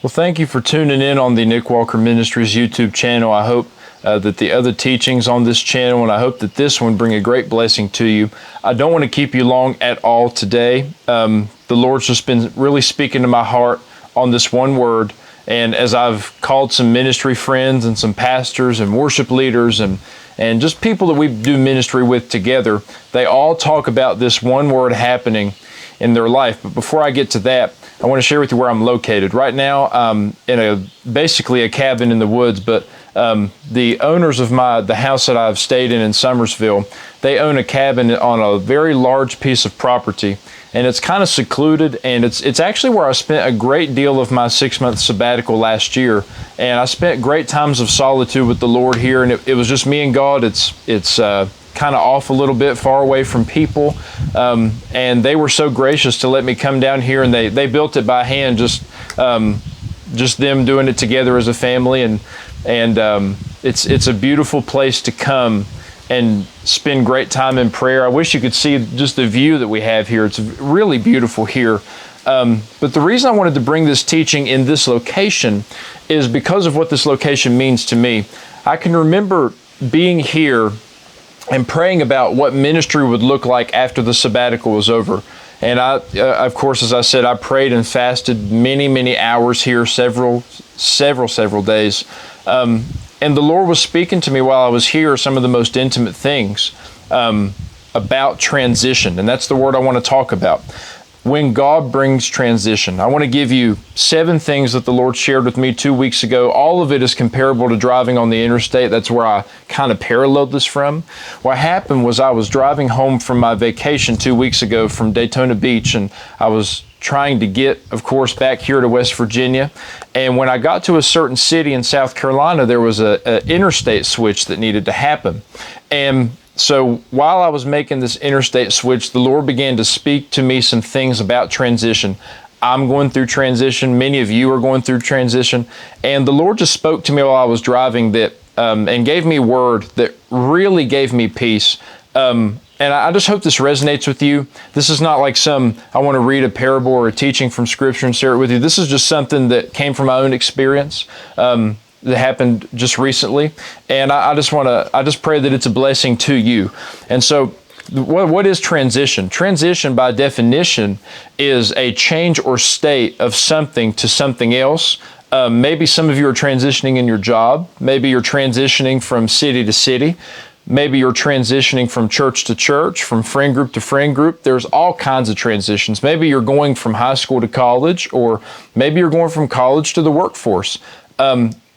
Well, thank you for tuning in on the Nick Walker Ministries YouTube channel. I hope that the other teachings on this channel, and I hope that this one bring a great blessing to you. I don't want to keep you long at all today. The Lord's just been really speaking to my heart on this one word. And as I've called some ministry friends and some pastors and worship leaders and just people that we do ministry with together, they all talk about this one word happening in their life. But before I get to that, I want to share with you where I'm located. Right now, I'm in basically a cabin in the woods, but the owners of the house that I've stayed in Summersville, they own a cabin on a very large piece of property, and it's kind of secluded, and it's actually where I spent a great deal of my 6-month sabbatical last year, and I spent great times of solitude with the Lord here, and it was just me and God. It's kind of off a little bit, far away from people, and they were so gracious to let me come down here, and they built it by hand, just them doing it together as a family, and it's a beautiful place to come and spend great time in prayer. I wish you could see just the view that we have here. It's really beautiful here. But the reason I wanted to bring this teaching in this location is because of what this location means to me. I can remember being here and praying about what ministry would look like after the sabbatical was over. And I, of course, as I said, I prayed and fasted many hours here, several days. And the Lord was speaking to me while I was here some of the most intimate things about transition. And that's the word I want to talk about. When God brings transition. I want to give you 7 things that the Lord shared with me 2 weeks ago. All of it is comparable to driving on the interstate. That's where I kind of paralleled this from. What happened was I was driving home from my vacation 2 weeks ago from Daytona Beach, and I was trying to get, of course, back here to West Virginia. And when I got to a certain city in South Carolina, there was an interstate switch that needed to happen. And so while I was making this interstate switch, the Lord began to speak to me some things about transition. I'm going through transition. Many of you are going through transition. And the Lord just spoke to me while I was driving that and gave me a word that really gave me peace. And I just hope this resonates with you. This is not like I want to read a parable or a teaching from Scripture and share it with you. This is just something that came from my own experience. That happened just recently, and I just pray that it's a blessing to you. And so, what is transition? Transition, by definition, is a change or state of something to something else. Maybe some of you are transitioning in your job. Maybe you're transitioning from city to city. Maybe you're transitioning from church to church, from friend group to friend group. There's all kinds of transitions. Maybe you're going from high school to college, or maybe you're going from college to the workforce.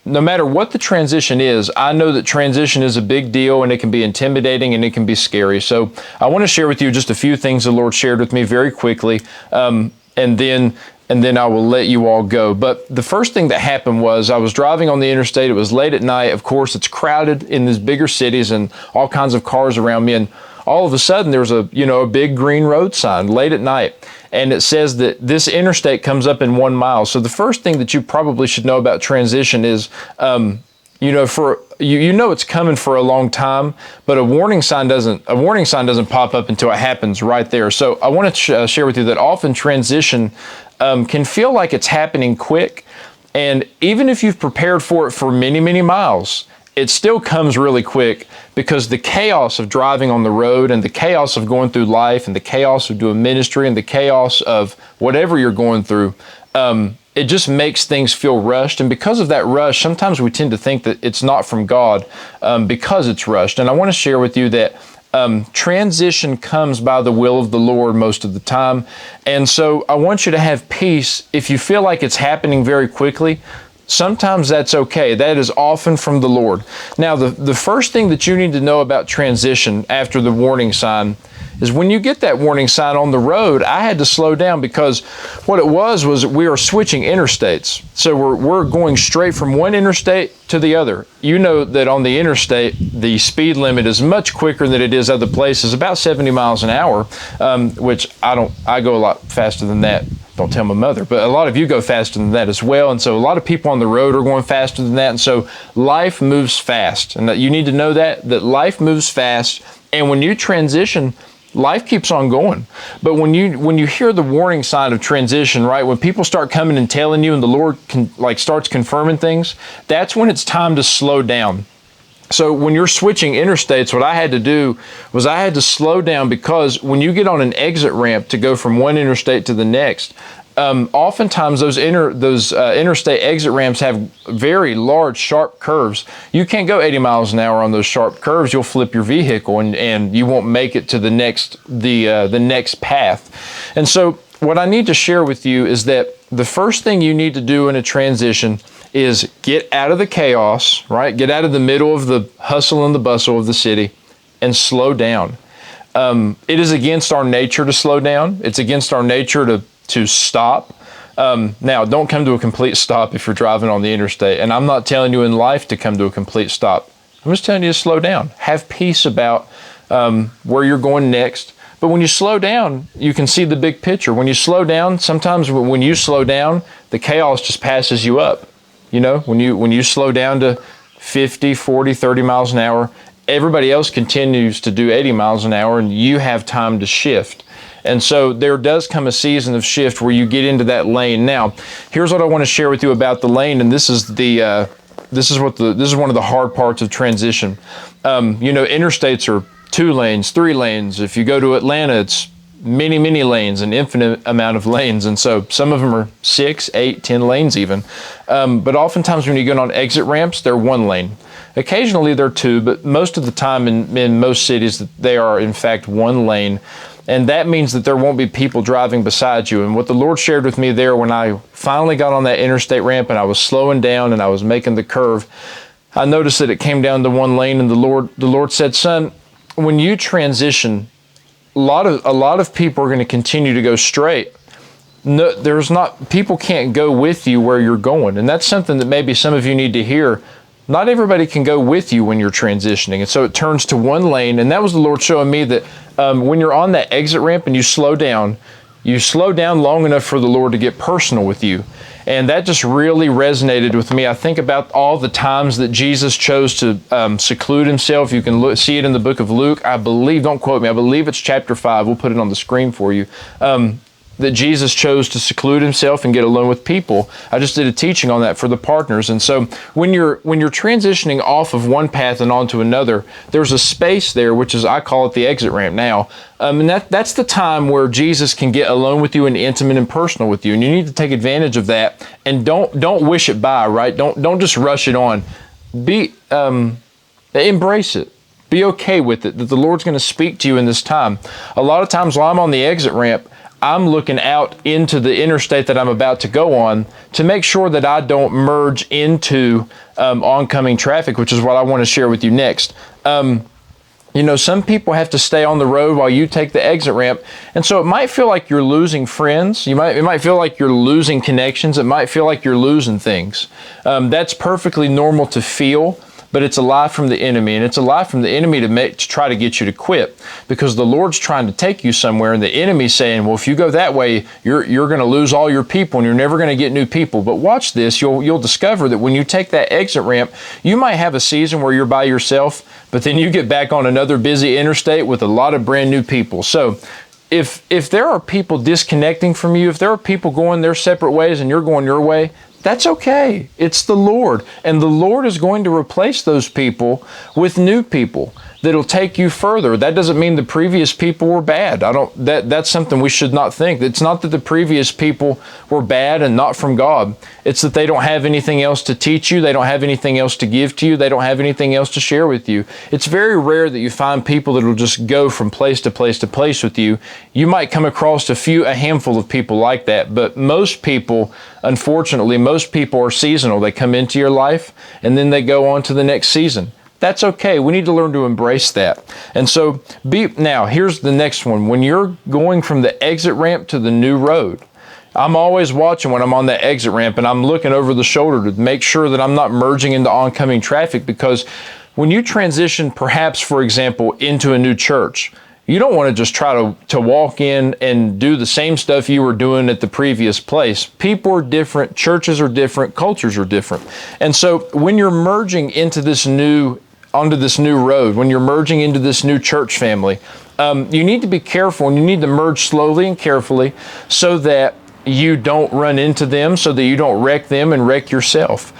No matter what the transition is, I know that transition is a big deal, and it can be intimidating and it can be scary. So I want to share with you just a few things the Lord shared with me very quickly, and then I will let you all go. But the first thing that happened was I was driving on the interstate. It was late at night. Of course, it's crowded in these bigger cities and all kinds of cars around me. And all of a sudden, there's a big green road sign late at night. And it says that this interstate comes up in 1 mile. So the first thing that you probably should know about transition is, it's coming for a long time, but a warning sign doesn't pop up until it happens right there. So I want to share with you that often transition can feel like it's happening quick, and even if you've prepared for it for many miles, it still comes really quick, because the chaos of driving on the road and the chaos of going through life and the chaos of doing ministry and the chaos of whatever you're going through, it just makes things feel rushed. And because of that rush, sometimes we tend to think that it's not from God because it's rushed. And I want to share with you that transition comes by the will of the Lord most of the time. And so I want you to have peace. If you feel like it's happening very quickly, sometimes that's okay. That is often from the Lord. Now, the first thing that you need to know about transition after the warning sign is when you get that warning sign on the road, I had to slow down, because what it was we are switching interstates. So we're going straight from one interstate to the other. You know that on the interstate, the speed limit is much quicker than it is other places, about 70 miles an hour, which I go a lot faster than that. Don't tell my mother, but a lot of you go faster than that as well. And so a lot of people on the road are going faster than that. And so life moves fast. And you need to know that life moves fast. And when you transition, life keeps on going. But when you hear the warning sign of transition, right, when people start coming and telling you and the Lord starts confirming things, that's when it's time to slow down. So when you're switching interstates, what I had to do was I had to slow down, because when you get on an exit ramp to go from one interstate to the next, oftentimes those interstate exit ramps have very large, sharp curves. You can't go 80 miles an hour on those sharp curves. You'll flip your vehicle and you won't make it to the next path. And so what I need to share with you is that the first thing you need to do in a transition is get out of the chaos, right? Get out of the middle of the hustle and the bustle of the city and slow down. It is against our nature to slow down. It's against our nature to stop. Now, don't come to a complete stop if you're driving on the interstate. And I'm not telling you in life to come to a complete stop. I'm just telling you to slow down. Have peace about where you're going next. But when you slow down, you can see the big picture. When you slow down, sometimes when you slow down, the chaos just passes you up. You know, when you slow down to 50, 40, 30 miles an hour, everybody else continues to do 80 miles an hour and you have time to shift. And so there does come a season of shift where you get into that lane. Now, here's what I want to share with you about the lane, and this is one of the hard parts of transition. Interstates are 2 lanes, 3 lanes. If you go to Atlanta, it's many, many lanes, an infinite amount of lanes. And so some of them are 6, 8, 10 lanes even. But oftentimes when you get on exit ramps, they're 1 lane. Occasionally they're 2, but most of the time in most cities, they are in fact 1 lane. And that means that there won't be people driving beside you. And what the Lord shared with me there when I finally got on that interstate ramp and I was slowing down and I was making the curve, I noticed that it came down to 1 lane, and the Lord said, son, when you transition, a lot of people are going to continue to go straight. No, people can't go with you where you're going. And that's something that maybe some of you need to hear. Not everybody can go with you when you're transitioning. And so it turns to 1 lane. And that was the Lord showing me that when you're on that exit ramp and you slow down long enough for the Lord to get personal with you. And that just really resonated with me. I think about all the times that Jesus chose to seclude himself. You can see it in the book of Luke. I believe, don't quote me, I believe it's chapter 5. We'll put it on the screen for you. That Jesus chose to seclude himself and get alone with people. I just did a teaching on that for the partners. And so when you're transitioning off of one path and onto another, there's a space there, which is, I call it the exit ramp now. And that's the time where Jesus can get alone with you and intimate and personal with you. And you need to take advantage of that. And don't wish it by, right? Don't just rush it on. Embrace it. Be okay with it, that the Lord's going to speak to you in this time. A lot of times while I'm on the exit ramp, I'm looking out into the interstate that I'm about to go on to make sure that I don't merge into oncoming traffic, which is what I want to share with you next. Some people have to stay on the road while you take the exit ramp. And so it might feel like you're losing friends. It might feel like you're losing connections. It might feel like you're losing things. That's perfectly normal to feel. But it's a lie from the enemy, and it's a lie from the enemy to try to get you to quit, because the Lord's trying to take you somewhere, and the enemy's saying, well, if you go that way, you're going to lose all your people, and you're never going to get new people. But watch this. You'll discover that when you take that exit ramp, you might have a season where you're by yourself, but then you get back on another busy interstate with a lot of brand new people. So if there are people disconnecting from you, if there are people going their separate ways and you're going your way, that's okay. It's the Lord. And the Lord is going to replace those people with new people that'll take you further. That doesn't mean the previous people were bad. That's something we should not think. It's not that the previous people were bad and not from God. It's that they don't have anything else to teach you. They don't have anything else to give to you. They don't have anything else to share with you. It's very rare that you find people that will just go from place to place to place with you. You might come across a handful of people like that, but most people, unfortunately, most people are seasonal. They come into your life and then they go on to the next season. That's okay. We need to learn to embrace that. And so now here's the next one. When you're going from the exit ramp to the new road, I'm always watching when I'm on that exit ramp, and I'm looking over the shoulder to make sure that I'm not merging into oncoming traffic, because when you transition, perhaps, for example, into a new church, you don't want to just try to walk in and do the same stuff you were doing at the previous place. People are different, churches are different, cultures are different. And so when you're merging into this new onto this new road, when you're merging into this new church family, you need to be careful, and you need to merge slowly and carefully so that you don't run into them, so that you don't wreck them and wreck yourself.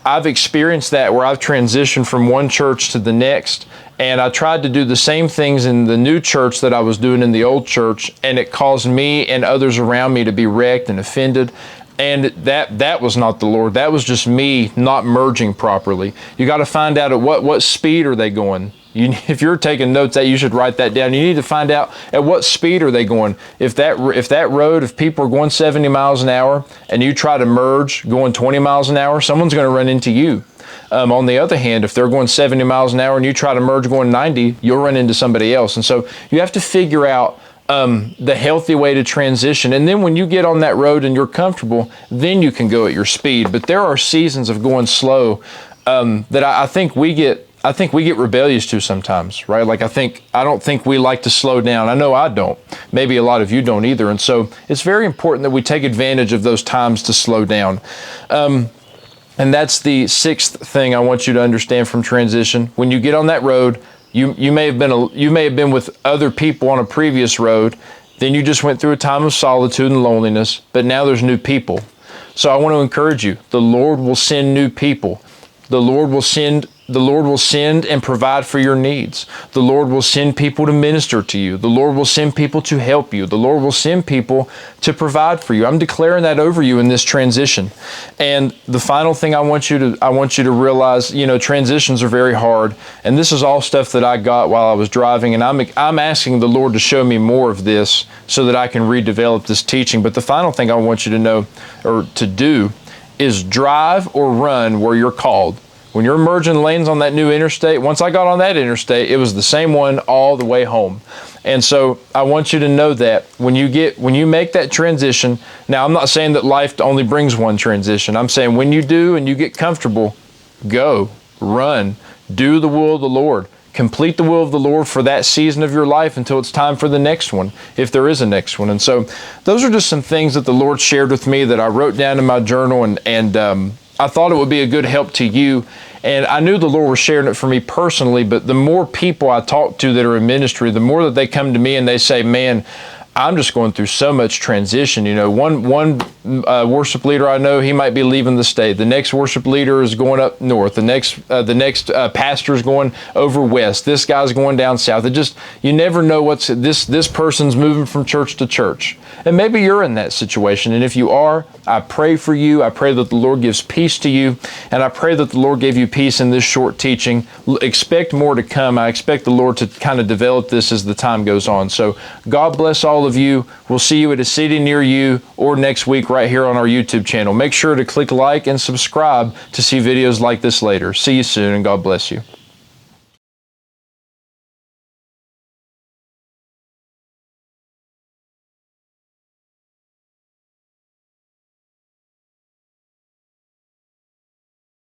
I've experienced that where I've transitioned from one church to the next, and I tried to do the same things in the new church that I was doing in the old church, and it caused me and others around me to be wrecked and offended. And that was not the Lord. That was just me not merging properly. You got to find out at what speed are they going. If you're taking notes, that you should write that down. You need to find out at what speed are they going. If people are going 70 miles an hour and you try to merge going 20 miles an hour, someone's going to run into you. On the other hand, if they're going 70 miles an hour and you try to merge going 90, you'll run into somebody else. And so you have to figure out the healthy way to transition. And then when you get on that road and you're comfortable, then you can go at your speed. But there are seasons of going slow that I think we get rebellious to sometimes, right? Like I don't think we like to slow down. I know I don't. Maybe a lot of you don't either. And so it's very important that we take advantage of those times to slow down. And that's the sixth thing I want you to understand from transition. When you get on that road, you may have been with other people on a previous road. Then you just went through a time of solitude and loneliness, but now there's new people. So I want to encourage you. The Lord will send new people. The Lord will send and provide for your needs. The Lord will send people to minister to you. The Lord will send people to help you. The Lord will send people to provide for you. I'm declaring that over you in this transition. And the final thing I want you to realize, transitions are very hard. And this is all stuff that I got while I was driving. And I'm asking the Lord to show me more of this so that I can redevelop this teaching. But the final thing I want you to know or to do is drive or run where you're called. When you're merging lanes on that new interstate, once I got on that interstate, it was the same one all the way home. And so I want you to know that when you make that transition, now I'm not saying that life only brings one transition. I'm saying when you do and you get comfortable, go, run, do the will of the Lord. Complete the will of the Lord for that season of your life until it's time for the next one, if there is a next one. And so those are just some things that the Lord shared with me that I wrote down in my journal, and I thought it would be a good help to you. And I knew the Lord was sharing it for me personally, but the more people I talk to that are in ministry, the more that they come to me and they say, man, I'm just going through so much transition. One worship leader I know, he might be leaving the state. The next worship leader is going up north. The next pastor is going over west. This guy's going down south. You never know this person's moving from church to church. And maybe you're in that situation. And if you are, I pray for you. I pray that the Lord gives peace to you. And I pray that the Lord gave you peace in this short teaching. Expect more to come. I expect the Lord to kind of develop this as the time goes on. So God bless all of you. We'll see you at a city near you or next week right here on our YouTube channel. Make sure to click like and subscribe to see videos like this later. See you soon, and God bless you.